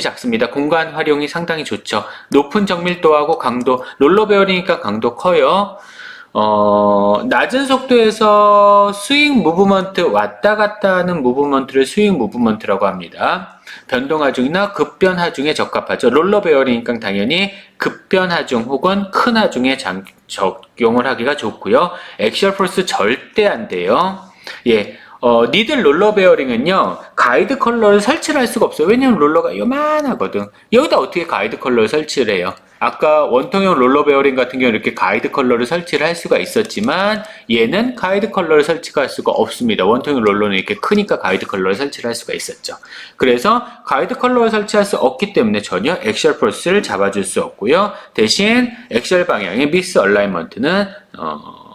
작습니다. 공간 활용이 상당히 좋죠. 높은 정밀도하고 강도, 롤러 베어링이니까 강도 커요. 낮은 속도에서 스윙 무브먼트, 왔다 갔다 하는 무브먼트를 스윙 무브먼트라고 합니다. 변동 하중이나 급변 하중에 적합하죠. 롤러 베어링이니까 당연히 급변 하중 혹은 큰 하중에 적용을 하기가 좋고요. 액션 포스 절대 안 돼요. 예. 니들 롤러 베어링은요, 가이드 컬러를 설치를 할 수가 없어요. 왜냐면 롤러가 요만하거든. 여기다 어떻게 가이드 컬러를 설치를 해요? 아까 원통형 롤러 베어링 같은 경우는 이렇게 가이드 컬러를 설치를 할 수가 있었지만, 얘는 가이드 컬러를 설치할 수가 없습니다. 원통형 롤러는 이렇게 크니까 가이드 컬러를 설치를 할 수가 있었죠. 그래서 가이드 컬러를 설치할 수 없기 때문에 전혀 액셜 폴스를 잡아줄 수 없고요. 대신 액셜 방향의 미스 얼라이먼트는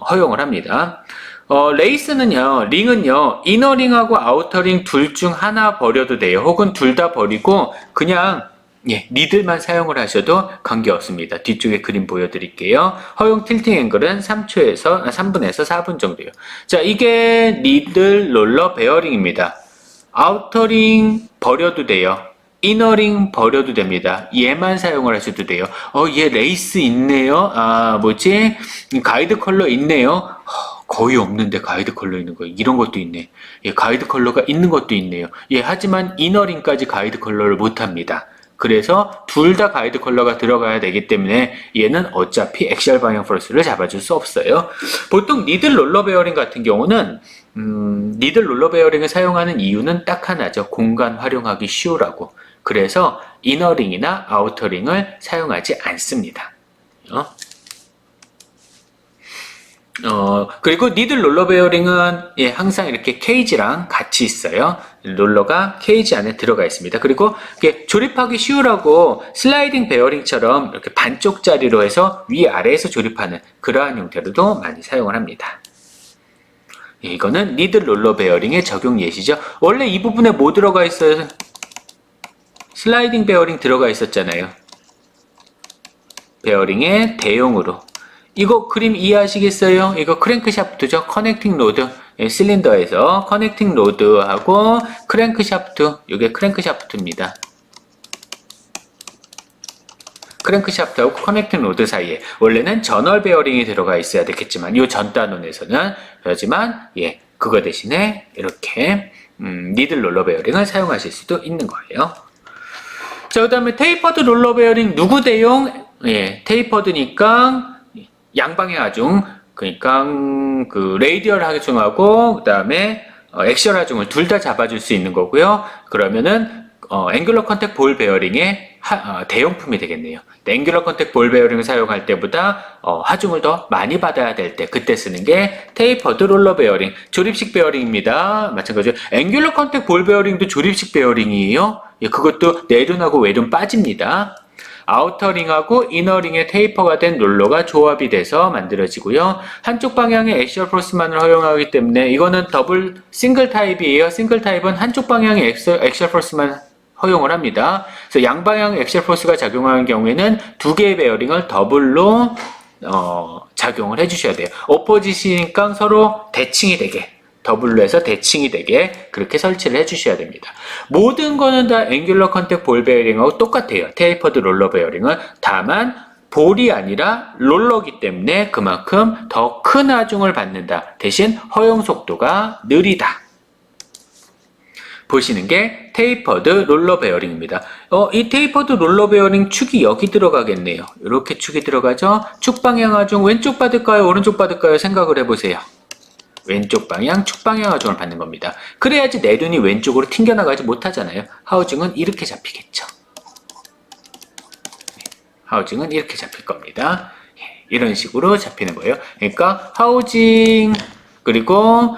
허용을 합니다. 레이스는요, 링은요, 이너링하고 아우터링 둘 중 하나 버려도 돼요. 혹은 둘 다 버리고 그냥 니들만 사용을 하셔도 관계없습니다. 뒤쪽에 그림 보여드릴게요. 허용 틸팅 앵글은 3분에서 4분 정도요. 자, 이게 니들 롤러 베어링입니다. 아우터링 버려도 돼요. 이너링 버려도 됩니다. 얘만 사용을 하셔도 돼요. 얘 레이스 있네요. 가이드 컬러 있네요. 거의 없는데 가이드 컬러 있는 거 이런 것도 있네. 가이드 컬러가 있는 것도 있네요. 하지만 이너링까지 가이드 컬러를 못합니다. 그래서 둘 다 가이드 컬러가 들어가야 되기 때문에 얘는 어차피 액시얼 방향 포스를 잡아줄 수 없어요. 보통 니들 롤러 베어링 같은 경우는 니들 롤러 베어링을 사용하는 이유는 딱 하나죠. 공간 활용하기 쉬우라고. 그래서 이너링이나 아우터링을 사용하지 않습니다. 그리고 니들 롤러 베어링은 항상 이렇게 케이지랑 같이 있어요. 롤러가 케이지 안에 들어가 있습니다. 그리고 이게 조립하기 쉬우라고 슬라이딩 베어링처럼 이렇게 반쪽짜리로 해서 위아래에서 조립하는 그러한 형태로도 많이 사용을 합니다. 이거는 니들 롤러 베어링의 적용 예시죠. 원래 이 부분에 뭐 들어가 있어요? 슬라이딩 베어링 들어가 있었잖아요. 베어링의 대용으로. 이거 그림 이해하시겠어요? 이거 크랭크샤프트죠? 커넥팅 로드. 실린더에서 커넥팅 로드하고 크랭크샤프트. 이게 크랭크샤프트입니다. 크랭크샤프트하고 커넥팅 로드 사이에 원래는 전월 베어링이 들어가 있어야 되겠지만 이 전 단원에서는 하지만 그거 대신에 이렇게 니들 롤러 베어링을 사용하실 수도 있는 거예요. 자, 그 다음에 테이퍼드 롤러 베어링 누구 대용? 테이퍼드니까 양방향 하중, 그러니까 그 레이디얼 하중하고 그 다음에 액션 하중을 둘 다 잡아줄 수 있는 거고요. 그러면은 앵귤러 컨택 볼 베어링의 대용품이 되겠네요. 앵귤러 컨택 볼 베어링을 사용할 때보다 하중을 더 많이 받아야 될 때 그때 쓰는 게 테이퍼드 롤러 베어링, 조립식 베어링입니다. 마찬가지로 앵귤러 컨택 볼 베어링도 조립식 베어링이에요. 그것도 내륜하고 외륜 빠집니다. 아우터링하고 이너링의 테이퍼가 된 롤러가 조합이 돼서 만들어지고요. 한쪽 방향의 액시얼 포스만을 허용하기 때문에 이거는 싱글 타입이에요. 싱글 타입은 한쪽 방향의 액시얼 포스만 허용을 합니다. 그래서 양방향 액시얼 포스가 작용하는 경우에는 두 개의 베어링을 더블로 작용을 해주셔야 돼요. 오포지시니까 서로 대칭이 되게, 더블로 해서 대칭이 되게 그렇게 설치를 해주셔야 됩니다. 모든 거는 다 앵귤러 컨택 볼 베어링하고 똑같아요. 테이퍼드 롤러 베어링은. 다만 볼이 아니라 롤러기 때문에 그만큼 더 큰 하중을 받는다. 대신 허용 속도가 느리다. 보시는 게 테이퍼드 롤러 베어링입니다. 이 테이퍼드 롤러 베어링 축이 여기 들어가겠네요. 이렇게 축이 들어가죠. 축 방향 하중 왼쪽 받을까요? 오른쪽 받을까요? 생각을 해보세요. 왼쪽 방향, 축 방향 하중을 받는 겁니다. 그래야지 내륜이 왼쪽으로 튕겨나가지 못하잖아요. 하우징은 이렇게 잡히겠죠. 하우징은 이렇게 잡힐 겁니다. 이런 식으로 잡히는 거예요. 그러니까 하우징 그리고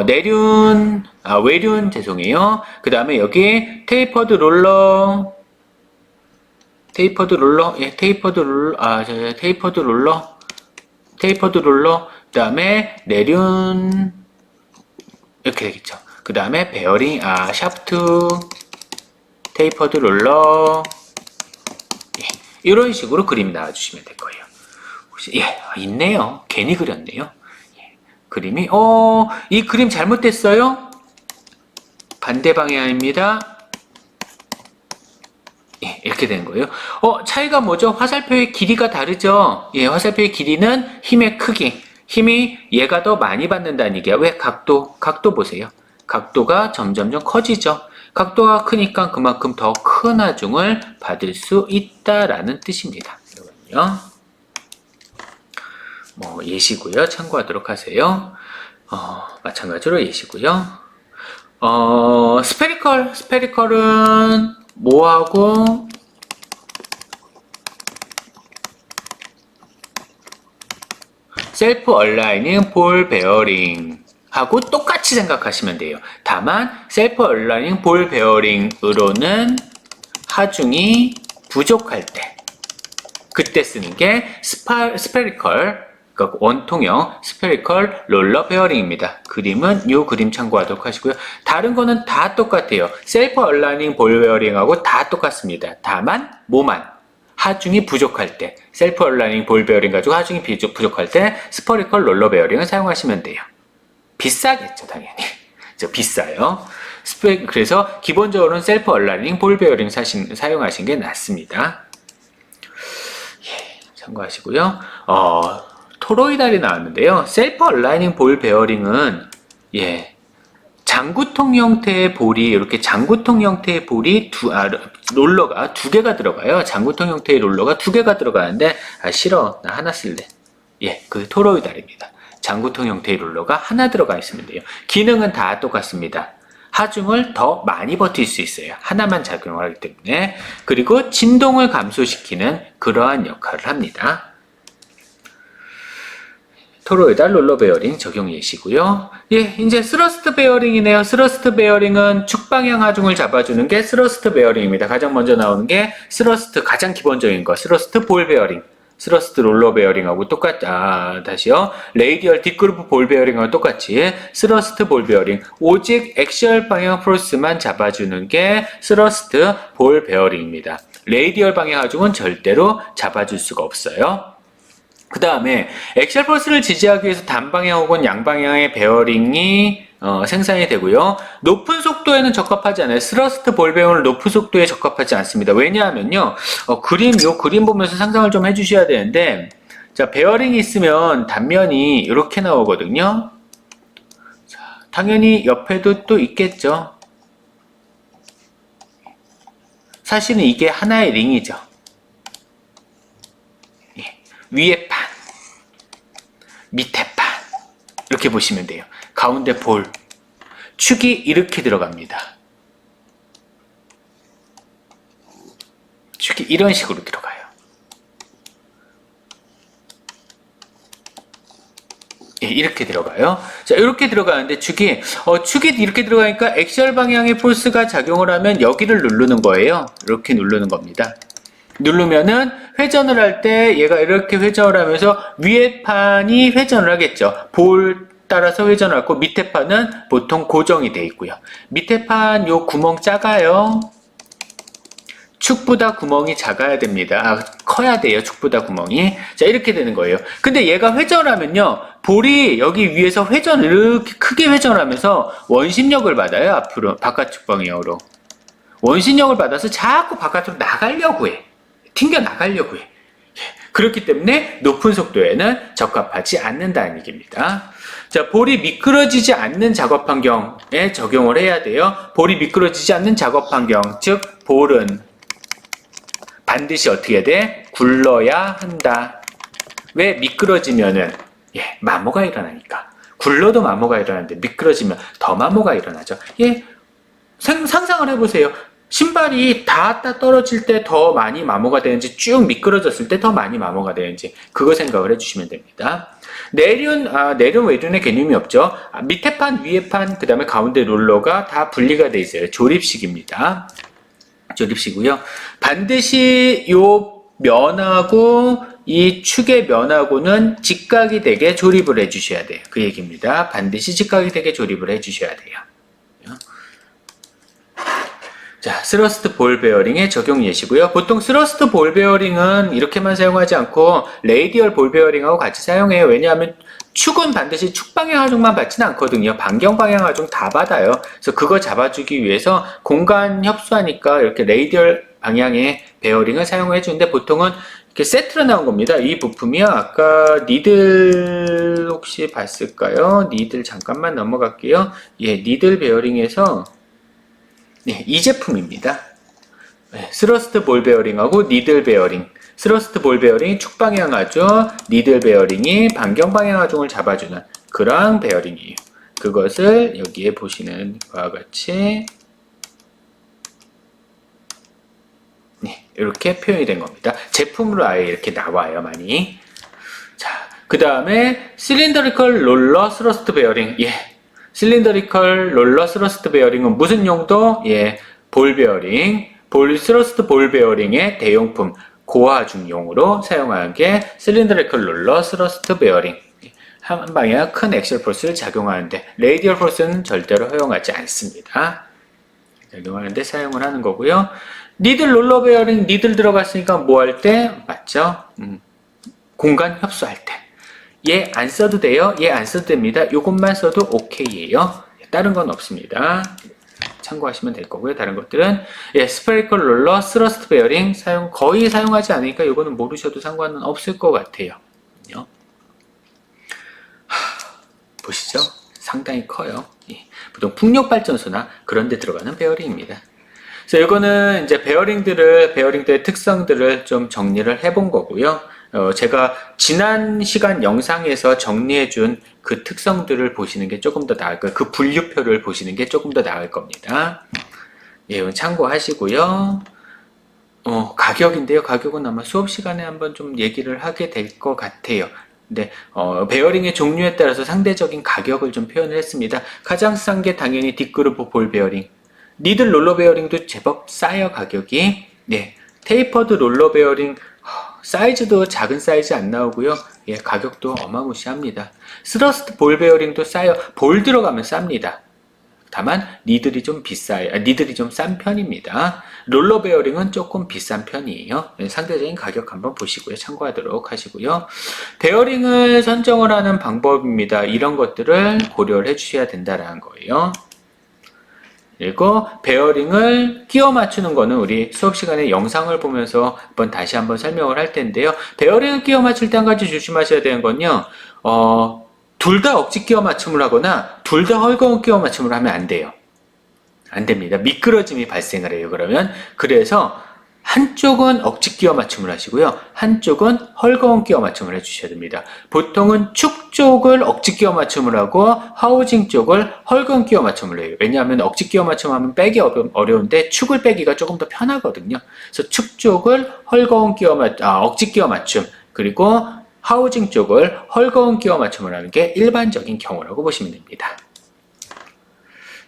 외륜 죄송해요. 그 다음에 여기 테이퍼드 롤러 예, 테이퍼드 롤러 그 다음에 내륜 이렇게 되겠죠. 그 다음에 베어링 샤프트 테이퍼드 롤러 예, 이런 식으로 그림 나와주시면 될 거예요. 혹시 있네요. 괜히 그렸네요. 그림이 이 그림 잘못됐어요? 반대 방향입니다. 예, 이렇게 되는 거예요. 차이가 뭐죠? 화살표의 길이가 다르죠? 예, 화살표의 길이는 힘의 크기. 힘이 얘가 더 많이 받는다는 얘기야. 왜? 각도 보세요. 각도가 점점점 커지죠. 각도가 크니까 그만큼 더 큰 하중을 받을 수 있다라는 뜻입니다. 여러분요. 예시고요. 참고하도록 하세요. 마찬가지로 예시고요. 스페리컬은 뭐하고 셀프 얼라이닝 볼 베어링 하고 똑같이 생각하시면 돼요. 다만 셀프 얼라이닝 볼 베어링으로는 하중이 부족할 때 그때 쓰는 게 스페리컬 그러니까 원통형 스페리컬 롤러 베어링입니다. 그림은 이 그림 참고하도록 하시고요. 다른 거는 다 똑같아요. 셀프 얼라이닝 볼 베어링하고 다 똑같습니다. 다만 하중이 부족할 때 셀프 얼라이닝 볼 베어링 가지고 하중이 부족할 때 스페리컬 롤러 베어링을 사용하시면 돼요. 비싸겠죠, 당연히. 비싸요. 그래서 기본적으로는 셀프 얼라이닝 볼 베어링 사용하시는 게 낫습니다. 참고하시고요. 토로이달이 나왔는데요. 셀프 얼라이닝 볼 베어링은 장구통 형태의 볼이 이렇게 장구통 형태의 볼이 롤러가 두 개가 들어가요. 장구통 형태의 롤러가 두 개가 들어가는데 싫어. 나 하나 쓸래. 그 토로이달입니다. 장구통 형태의 롤러가 하나 들어가 있으면 돼요. 기능은 다 똑같습니다. 하중을 더 많이 버틸 수 있어요. 하나만 작용을 하기 때문에. 그리고 진동을 감소시키는 그러한 역할을 합니다. 토로이달 롤러 베어링 적용 예시고요. 이제 스러스트 베어링이네요. 스러스트 베어링은 축방향 하중을 잡아주는 게 스러스트 베어링입니다. 가장 먼저 나오는 게 스러스트 가장 기본적인 거 스러스트 볼 베어링. 스러스트 롤러 베어링하고 다시요. 레이디얼 뒷그루프 볼 베어링하고 똑같이 스러스트 볼 베어링. 오직 액시얼 방향 포스만 잡아주는 게 스러스트 볼 베어링입니다. 레이디얼 방향 하중은 절대로 잡아줄 수가 없어요. 그 다음에 액시얼 포스를 지지하기 위해서 단방향 혹은 양방향의 베어링이 생산이 되고요. 높은 속도에는 적합하지 않아요. 스러스트 볼 베어링은 높은 속도에 적합하지 않습니다. 왜냐하면요. 그림 보면서 상상을 좀 해주셔야 되는데, 자, 베어링이 있으면 단면이 이렇게 나오거든요. 자, 당연히 옆에도 또 있겠죠. 사실은 이게 하나의 링이죠. 위에 판, 밑에 판 이렇게 보시면 돼요. 가운데 볼, 축이 이렇게 들어갑니다. 축이 이런 식으로 들어가요. 이렇게 들어가요. 자, 이렇게 들어가는데 축이 이렇게 들어가니까 액시얼 방향의 포스가 작용을 하면 여기를 누르는 거예요. 이렇게 누르는 겁니다. 누르면은 회전을 할 때 얘가 이렇게 회전을 하면서 위에 판이 회전을 하겠죠. 볼 따라서 회전을 하고 밑에 판은 보통 고정이 돼 있고요. 밑에 판 요 구멍 작아요. 축보다 구멍이 작아야 됩니다. 커야 돼요. 축보다 구멍이. 자, 이렇게 되는 거예요. 근데 얘가 회전을 하면요. 볼이 여기 위에서 이렇게 크게 회전을 하면서 원심력을 받아요. 앞으로 바깥쪽 방향으로. 원심력을 받아서 자꾸 바깥으로 나가려고 해. 튕겨 나가려고 해. 그렇기 때문에 높은 속도에는 적합하지 않는다는 얘기입니다. 자, 볼이 미끄러지지 않는 작업 환경에 적용을 해야 돼요. 볼이 미끄러지지 않는 작업 환경, 즉 볼은 반드시 어떻게 돼? 굴러야 한다. 왜? 미끄러지면은 마모가 일어나니까. 굴러도 마모가 일어나는데 미끄러지면 더 마모가 일어나죠. 상상을 해보세요. 신발이 닿았다 떨어질 때 더 많이 마모가 되는지 쭉 미끄러졌을 때 더 많이 마모가 되는지 그거 생각을 해주시면 됩니다. 내륜 외륜의 개념이 없죠. 밑에 판, 위에 판, 그 다음에 가운데 롤러가 다 분리가 돼 있어요. 조립식입니다. 조립식이고요. 반드시 요 면하고 이 축의 면하고는 직각이 되게 조립을 해주셔야 돼요. 그 얘기입니다. 반드시 직각이 되게 조립을 해주셔야 돼요. 자, 스러스트 볼 베어링의 적용 예시고요. 보통 스러스트 볼 베어링은 이렇게만 사용하지 않고 레이디얼 볼 베어링하고 같이 사용해요. 왜냐하면 축은 반드시 축 방향 하중만 받지는 않거든요. 반경 방향 하중 다 받아요. 그래서 그거 잡아주기 위해서 공간 협소하니까 이렇게 레이디얼 방향의 베어링을 사용해 주는데 보통은 이렇게 세트로 나온 겁니다. 이 부품이요. 아까 니들 혹시 봤을까요? 니들 잠깐만 넘어갈게요. 예, 니들 베어링에서 네, 이 제품입니다. 네, 스러스트 볼 베어링하고 니들 베어링. 스러스트 볼 베어링이 축 방향 하중, 니들 베어링이 반경 방향 하중을 잡아주는 그런 베어링이에요. 그것을 여기에 보시는 바와 같이 네, 이렇게 표현이 된 겁니다. 제품으로 아예 이렇게 나와요, 많이. 자, 그 다음에 실린더리컬 롤러 스러스트 베어링. 예. 실린더리컬 롤러 스러스트 베어링은 무슨 용도? 예, 볼 베어링, 스러스트 볼 베어링의 대용품, 고하중용으로 사용하는 게 실린더리컬 롤러 스러스트 베어링. 한 방향 큰 액셀 포스를 작용하는데 레이디얼 포스는 절대로 허용하지 않습니다. 작용하는데 사용을 하는 거고요. 니들 롤러 베어링, 니들 들어갔으니까 뭐 할 때? 맞죠? 공간 협소할 때. 얘 안 써도 돼요? 얘 안 써도 됩니다. 요것만 써도 오케이예요. 다른 건 없습니다. 참고하시면 될 거고요. 다른 것들은 예, 스페리컬 롤러 스러스트 베어링 거의 사용하지 않으니까 요거는 모르셔도 상관은 없을 것 같아요. 보시죠? 상당히 커요. 예, 보통 풍력발전소나 그런 데 들어가는 베어링입니다. 그래서 이거는 이제 베어링들의 특성들을 좀 정리를 해본 거고요. 제가 지난 시간 영상에서 정리해준 그 특성들을 보시는 게 조금 더 나을 거예요. 그 분류표를 보시는 게 조금 더 나을 겁니다. 예, 이건 참고하시고요. 가격인데요. 가격은 아마 수업 시간에 한번 좀 얘기를 하게 될 것 같아요. 근데 베어링의 종류에 따라서 상대적인 가격을 좀 표현을 했습니다. 가장 싼 게 당연히 뒷그루브 볼 베어링. 니들 롤러 베어링도 제법 싸요, 가격이. 네, 테이퍼드 롤러 베어링 사이즈도 작은 사이즈 안 나오고요. 예, 가격도 어마무시합니다. 스러스트 볼 베어링도 싸요. 볼 들어가면 쌉니다. 다만 니들이 좀 비싸요. 니들이 좀 싼 편입니다. 롤러 베어링은 조금 비싼 편이에요. 네, 상대적인 가격 한번 보시고요. 참고하도록 하시고요. 베어링을 선정을 하는 방법입니다. 이런 것들을 고려를 해주셔야 된다는 거예요. 그리고 베어링을 끼워 맞추는 거는 우리 수업 시간에 영상을 보면서 다시 한번 설명을 할 텐데요. 베어링을 끼워 맞출 때 한 가지 조심하셔야 되는 건요. 둘 다 억지 끼워 맞춤을 하거나 둘 다 헐거운 끼워 맞춤을 하면 안 돼요. 안 됩니다. 미끄러짐이 발생을 해요. 그래서 한쪽은 억지 끼워 맞춤을 하시고요. 한쪽은 헐거운 끼워 맞춤을 해주셔야 됩니다. 보통은 축 쪽을 억지 끼워 맞춤을 하고 하우징 쪽을 헐거운 끼워 맞춤을 해요. 왜냐하면 억지 끼워 맞춤하면 빼기 어려운데 축을 빼기가 조금 더 편하거든요. 그래서 축 쪽을 억지 끼워 맞춤 그리고 하우징 쪽을 헐거운 끼워 맞춤을 하는 게 일반적인 경우라고 보시면 됩니다.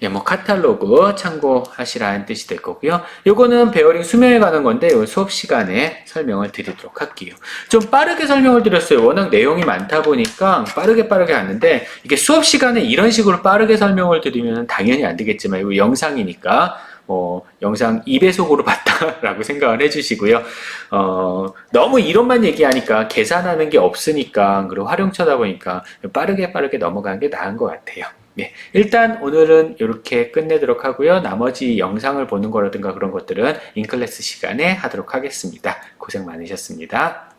예, 카탈로그 참고하시라는 뜻이 될 거고요. 요거는 베어링 수명에 관한 건데 수업 시간에 설명을 드리도록 할게요. 좀 빠르게 설명을 드렸어요. 워낙 내용이 많다 보니까 빠르게 하는데 이게 수업 시간에 이런 식으로 빠르게 설명을 드리면 당연히 안 되겠지만 이거 영상이니까 영상 2배속으로 봤다라고 생각을 해주시고요. 너무 이론만 얘기하니까 계산하는 게 없으니까 그리고 활용처다 보니까 빠르게 넘어가는 게 나은 것 같아요. 네, 일단 오늘은 이렇게 끝내도록 하고요. 나머지 영상을 보는 거라든가 그런 것들은 인클래스 시간에 하도록 하겠습니다. 고생 많으셨습니다.